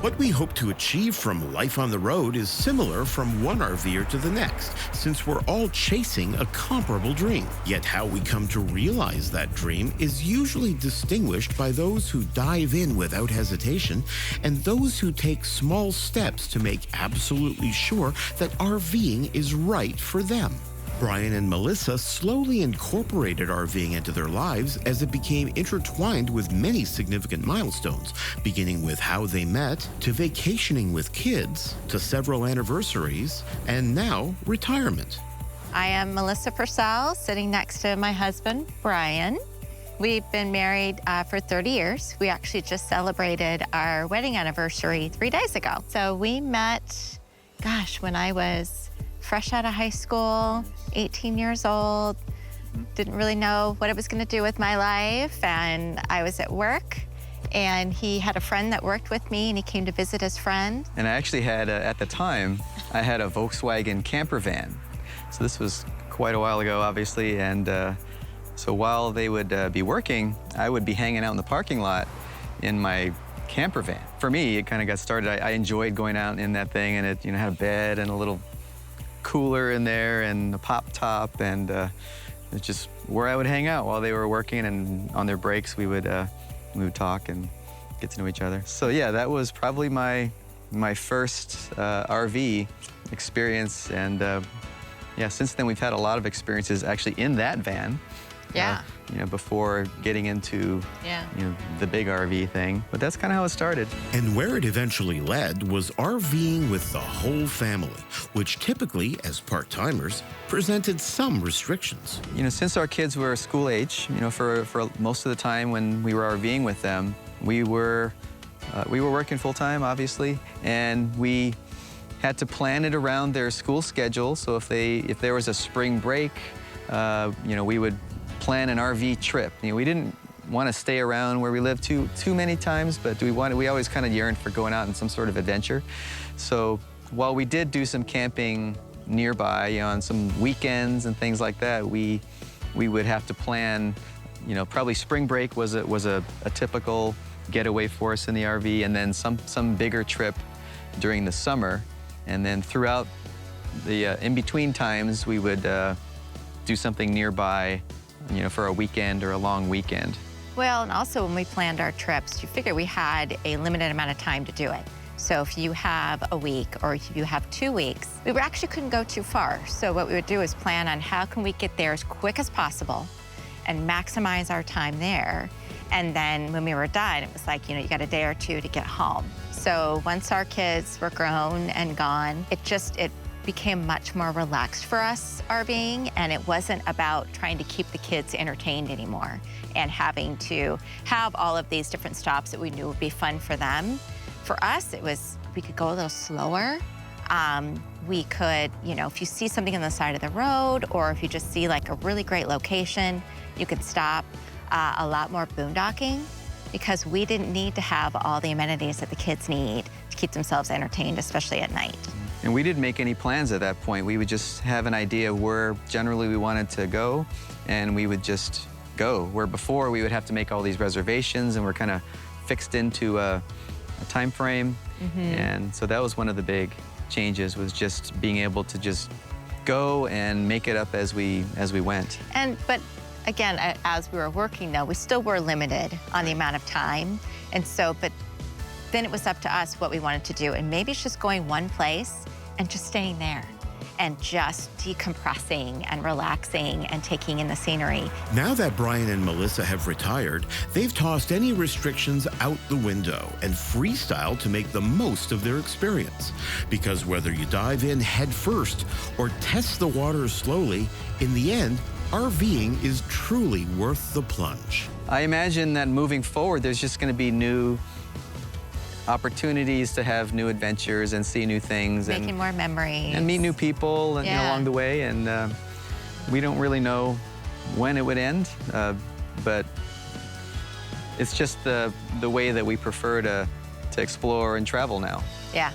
What we hope to achieve from life on the road is similar from one RVer to the next, since we're all chasing a comparable dream. Yet how we come to realize that dream is usually distinguished by those who dive in without hesitation and those who take small steps to make absolutely sure that RVing is right for them. Brian and Melissa slowly incorporated RVing into their lives as it became intertwined with many significant milestones, beginning with how they met, to vacationing with kids, to several anniversaries, and now retirement. I am Melissa Purcell, sitting next to my husband, Brian. We've been married for 30 years. We actually just celebrated our wedding anniversary 3 days ago. So we met, when I was fresh out of high school, 18 years old, didn't really know what I was gonna do with my life, and I was at work, and he had a friend that worked with me, and he came to visit his friend. And I actually had, at the time, I had a Volkswagen camper van. So this was quite a while ago, obviously, and so while they would be working, I would be hanging out in the parking lot in my camper van. For me, it kind of got started. I enjoyed going out in that thing, and it had a bed and a little cooler in there and a pop top, and it's just where I would hang out while they were working, and on their breaks we would talk and get to know each other. So yeah, that was probably my first RV experience, and yeah, since then we've had a lot of experiences actually in that van. Yeah. Before getting into the big RV thing. But that's kind of how it started. And where it eventually led was RVing with the whole family, which typically, as part-timers, presented some restrictions. Since our kids were school age, for most of the time when we were RVing with them, we were working full-time, obviously, and we had to plan it around their school schedule. So if there was a spring break, we would plan an RV trip. We didn't want to stay around where we lived too many times, but we always kind of yearned for going out on some sort of adventure. So while we did do some camping nearby, on some weekends and things like that, we would have to plan. Probably spring break was a typical getaway for us in the RV, and then some bigger trip during the summer, and then throughout the in-between times we would do something nearby, for a weekend or a long weekend. Well, and also when we planned our trips, you figure we had a limited amount of time to do it. So if you have a week or if you have 2 weeks, we actually couldn't go too far. So what we would do is plan on how can we get there as quick as possible and maximize our time there. And then when we were done, it was like, you got a day or two to get home. So once our kids were grown and gone, it became much more relaxed for us RVing, and it wasn't about trying to keep the kids entertained anymore and having to have all of these different stops that we knew would be fun for them. For us, we could go a little slower. We could, if you see something on the side of the road, or if you just see like a really great location, you could stop. A lot more boondocking, because we didn't need to have all the amenities that the kids need to keep themselves entertained, especially at night. And we didn't make any plans at that point. We would just have an idea of where generally we wanted to go, and we would just go. Where before we would have to make all these reservations, and we're kind of fixed into a time frame. And so that was one of the big changes, was just being able to just go and make it up as we went. But again, as we were working, though, we still were limited on the amount of time. And so, but then it was up to us what we wanted to do. And maybe it's just going one place and just staying there and just decompressing and relaxing and taking in the scenery. Now that Brian and Melissa have retired, they've tossed any restrictions out the window and freestyle to make the most of their experience. Because whether you dive in head first or test the waters slowly, in the end, RVing is truly worth the plunge. I imagine that moving forward, there's just going to be new opportunities to have new adventures and see new things. Making more memories. And meet new people along the way. And we don't really know when it would end, but it's just the way that we prefer to explore and travel now. Yeah.